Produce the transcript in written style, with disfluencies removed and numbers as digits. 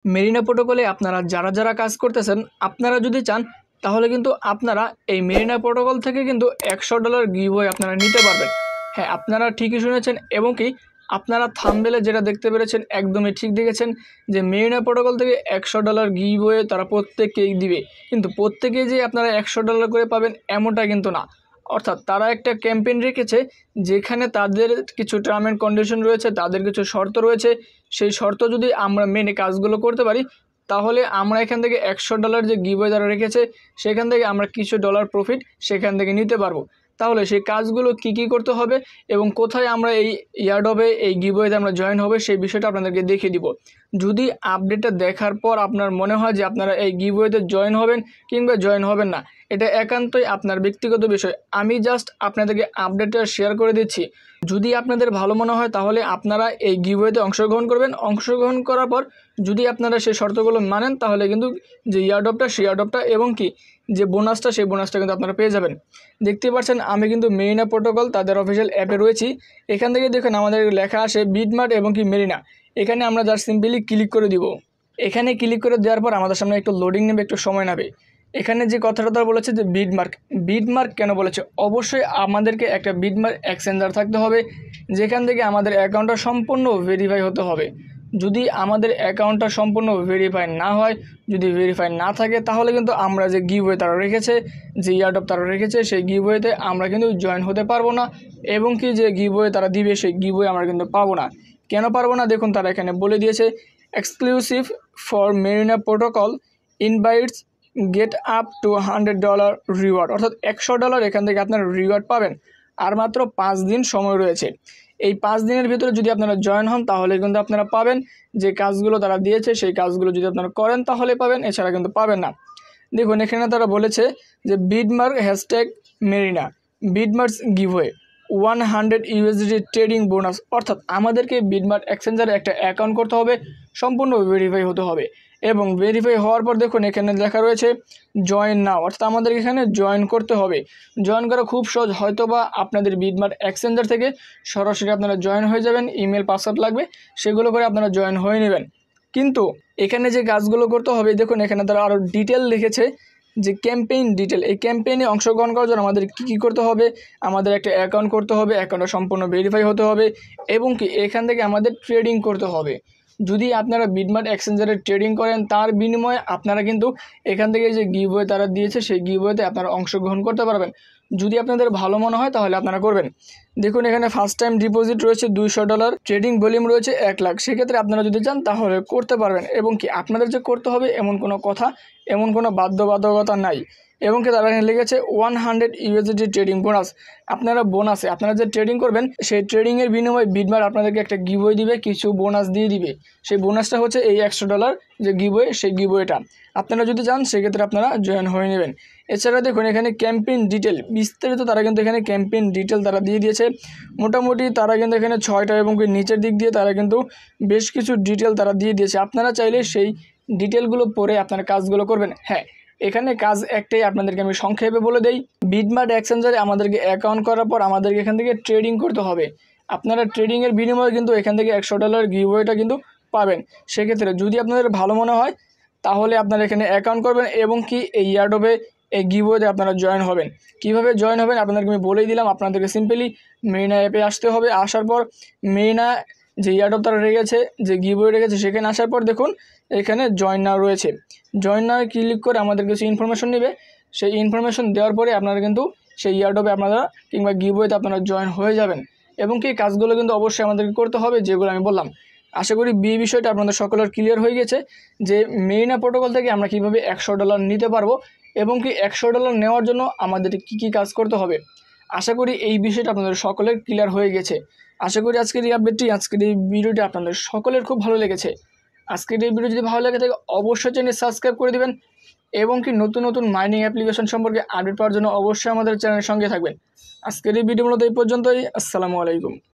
মেরিনা প্রোটোকলে আপনারা যারা কাজ করতেছেন, আপনারা যদি চান তাহলে কিন্তু আপনারা এই মেরিনা প্রোটোকল থেকে কিন্তু $100 গিভঅ্যাওয়ে আপনারা নিতে পারবেন। হ্যাঁ, আপনারা ঠিকই শুনেছেন এবং কি আপনারা থাম্বনেলে যেটা দেখতে পেরেছেন একদমই ঠিক দেখেছেন যে মেরিনা প্রোটোকল থেকে $100 গিভঅ্যাওয়ে তারা প্রত্যেককেই দিবে। কিন্তু প্রত্যেকেই যে আপনারা $100 করে পাবেন এমনটা কিন্তু না। অর্থাৎ তারা একটা ক্যাম্পেইন রেখেছে যেখানে তাদের কিছু টার্ম অ্যান্ড কন্ডিশন রয়েছে, তাদের কিছু শর্ত রয়েছে। সেই শর্ত যদি আমরা মেনে কাজগুলো করতে পারি তাহলে আমরা এখান থেকে $100 যে গিভঅ্যাওয়ে তারা রেখেছে সেখান থেকে আমরা কিছু ডলার প্রফিট সেখান থেকে নিতে পারবো। তাহলে সেই কাজগুলো কি করতে হবে এবং কোথায় আমরা এই ইয়ারড্রপে এই গিভঅ্যাওয়েতে আমরা জয়েন হবে সেই বিষয়টা আপনাদেরকে দেখিয়ে দিব। যদি আপডেটটা দেখার পর আপনার মনে হয় যে আপনারা এই গিভঅ্যাওয়েতে জয়েন হবেন কিংবা জয়েন হবেন না, এটা একান্তই আপনার ব্যক্তিগত বিষয়। আমি জাস্ট আপনাদেরকে আপডেটটা শেয়ার করে দিচ্ছি। যদি আপনাদের ভালো মনে হয় তাহলে আপনারা এই গিভঅ্যাওয়েতে অংশগ্রহণ করবেন। অংশগ্রহণ করার পর যদি আপনারা সেই শর্তগুলো মানেন তাহলে কিন্তু যে ইয়ারড্রপটা সেই ইয়ারড্রপটা এবং কি যে বোনাসটা সেই বোনাসটা কিন্তু আপনারা পেয়ে যাবেন। দেখতে পাচ্ছেন আমি কিন্তু মেরিনা প্রোটোকল তাদের অফিসিয়াল অ্যাপে রয়েছি। এখান থেকে দেখুন আমাদের লেখা আসে বিটমার্ট এবং কি মেরিনা। এখানে আমরা জাস্ট সিম্পলি ক্লিক করে দিব। এখানে ক্লিক করে দেওয়ার পর আমাদের সামনে একটু লোডিং নেবে, একটু সময় নেবে। এখানে যে কথাটা তারা বলেছে যে বিটমার্ক কেন বলেছে, অবশ্যই আমাদেরকে একটা বিটমার্ক এক্সচেঞ্জার থাকতে হবে যেখান থেকে আমাদের অ্যাকাউন্টটা সম্পূর্ণ ভেরিফাই হতে হবে। যদি আমাদের অ্যাকাউন্টটা সম্পূর্ণ ভেরিফাই না হয়, যদি ভেরিফাই না থাকে তাহলে কিন্তু আমরা যে গিভঅ্যাওয়ে তারা রেখেছে, যে ইয়ারড্রপ তারা রেখেছে সেই গিভঅ্যাওয়েতে আমরা কিন্তু জয়েন হতে পারবো না এবং কি যে গিভঅ্যাওয়ে তারা দিবে সেই গিভঅ্যাওয়ে আমরা কিন্তু পাবো না। কেন পারবো না দেখুন, তারা এখানে বলে দিয়েছে exclusive for Marina protocol invites get up to $100 reward, অর্থাৎ $100 এখান থেকে আপনারা রিওয়ার্ড পাবেন। আর মাত্র 5 দিন সময় রয়েছে। এই 5 দিনের ভিতরে যদি আপনারা জয়েন হন তাহলে কিন্তু আপনারা পাবেন। যে কাজগুলো তারা দিয়েছে সেই কাজগুলো যদি আপনারা করেন তাহলে পাবেন, এছাড়া কিন্তু পাবেন না। দেখুন এখানে তারা বলেছে যে Bitmark hashtag Marina Bitmarks giveaway $100 trading bonus, অর্থাৎ আমাদেরকে বিটমার্ক এক্সচেঞ্জারে একটা অ্যাকাউন্ট করতে হবে, সম্পূর্ণ ভেরিফাই হতে হবে এবং ভেরিফাই হওয়ার পর দেখুন এখানে লেখা রয়েছে জয়েন নাও, অর্থাৎ আমাদেরকে এখানে জয়েন করতে হবে। জয়েন করা খুব সহজ, হয়তোবা আপনাদের বিটমার্ক এক্সচেঞ্জার থেকে সরাসরি আপনারা জয়েন হয়ে যাবেন, ইমেল পাসওয়ার্ড লাগবে, সেগুলো করে আপনারা জয়েন হয়ে নেবেন। কিন্তু এখানে যে কাজগুলো করতে হবে দেখুন এখানে তারা আরও ডিটেল লিখেছে যে ক্যাম্পেইন ডিটেল। এই ক্যাম্পেইনে অংশগ্রহণ করার জন্য আমাদের কী করতে হবে, আমাদের একটা অ্যাকাউন্ট করতে হবে, অ্যাকাউন্টটা সম্পূর্ণ ভেরিফাই হতে হবে এবং কি এখান থেকে আমাদের ট্রেডিং করতে হবে। যদি আপনারা বিটমার্ক এক্সচেঞ্জারে ট্রেডিং করেন তার বিনিময়ে আপনারা কিন্তু এখান থেকে যে গিভওয়ে তারা দিয়েছে সেই গিভওয়েতে আপনারা অংশগ্রহণ করতে পারবেন। যদি আপনাদের ভালো মনে হয় তাহলে আপনারা করবেন। দেখুন এখানে ফার্স্ট টাইম ডিপোজিট রয়েছে $200, ট্রেডিং ভলিউম রয়েছে 1 লাখ। সেক্ষেত্রে আপনারা যদি চান তাহলে করতে পারবেন এবং কি আপনাদের যে করতে হবে এমন কোনো কথা, এমন কোনো বাধ্যবাধকতা নাই। এবং কি তারা এখানে লিখেছে $100 ট্রেডিং বোনাস। আপনারা বোনাসে আপনারা যে ট্রেডিং করবেন সেই ট্রেডিংয়ের বিনিময়ে বিটমার্ক আপনাদেরকে একটা গিভওয়ে দিবে, কিছু বোনাস দিয়ে দিবে। সেই বোনাসটা হচ্ছে এই $100 যে গিভওয়ে, সেই গিভওয়েটা আপনারা যদি চান সেক্ষেত্রে আপনারা জয়েন হয়ে নেবেন। এছাড়া দেখুন এখানে ক্যাম্পেইন ডিটেল বিস্তারিত তারা কিন্তু এখানে ক্যাম্পেইন ডিটেল তারা দিয়ে দিয়েছে। মোটামুটি তারা কিন্তু এখানে 6টা এবং নিচের দিক দিয়ে তারা কিন্তু বেশ কিছু ডিটেল তারা দিয়ে দিয়েছে। আপনারা চাইলে সেই ডিটেলগুলো পড়ে আপনারা কাজগুলো করবেন। হ্যাঁ, এখানে কাজ একটাই, আপনাদেরকে আমি সংক্ষেপে বলে দেই। বিটমার্ক এক্সচেঞ্জারে আমাদেরকে অ্যাকাউন্ট করার পর আমাদেরকে এখান থেকে ট্রেডিং করতে হবে। আপনারা ট্রেডিংয়ের বিনিময়ে কিন্তু এখান থেকে $100 গিভওয়েটা কিন্তু পাবেন। সেক্ষেত্রে যদি আপনাদের ভালো মনে হয় তাহলে আপনারা এখানে অ্যাকাউন্ট করবেন এবং কি এই ইয়ারড্রপে এই গিভওয়েতে আপনারা জয়েন হবেন। কিভাবে জয়েন হবেন আপনাদেরকে আমি বলেই দিলাম। আপনাদেরকে সিম্পলি মেরিনা অ্যাপে আসতে হবে। আসার পর মেরিনা যে ইয়ারড্রপ তারা রেখেছে, যে গিভওয়ে রেখেছে সেখানে আসার পর দেখুন এখানে জয়েন নাও রয়েছে। জয়েন নাও ক্লিক করে আমাদের কিছু ইনফরমেশন নেবে। সেই ইনফরমেশন দেওয়ার পরে আপনারা কিন্তু সেই ইয়ারড্রপে আপনারা কিংবা গিভওয়েতে আপনারা জয়েন হয়ে যাবেন এবং কি কাজগুলো কিন্তু অবশ্যই আমাদেরকে করতে হবে যেগুলো আমি বললাম। আশা করি বিষয়টা আপনাদের সকলের ক্লিয়ার হয়ে গেছে যে মেরিনা প্রোটোকল থেকে আমরা কীভাবে $100 নিতে পারবো এবং কি $100 নেওয়ার জন্য আমাদের কী কাজ করতে হবে। আশা করি এই বিষয়টা আপনাদের সকলের ক্লিয়ার হয়ে গেছে। আশা করি আজকের এই আপডেটটি, আজকের এই ভিডিওটি আপনাদের সকলের খুব ভালো লেগেছে। আজকের এই ভিডিও যদি ভালো লেগে থাকে অবশ্যই চ্যানেল সাবস্ক্রাইব করে দিবেন এবং কি নতুন মাইনিং অ্যাপ্লিকেশন সম্পর্কে আপডেট পাওয়ার জন্য অবশ্যই আমাদের চ্যানেলের সঙ্গে থাকবেন। আজকের এই ভিডিও মূলত এই পর্যন্তই। আসসালামু আলাইকুম।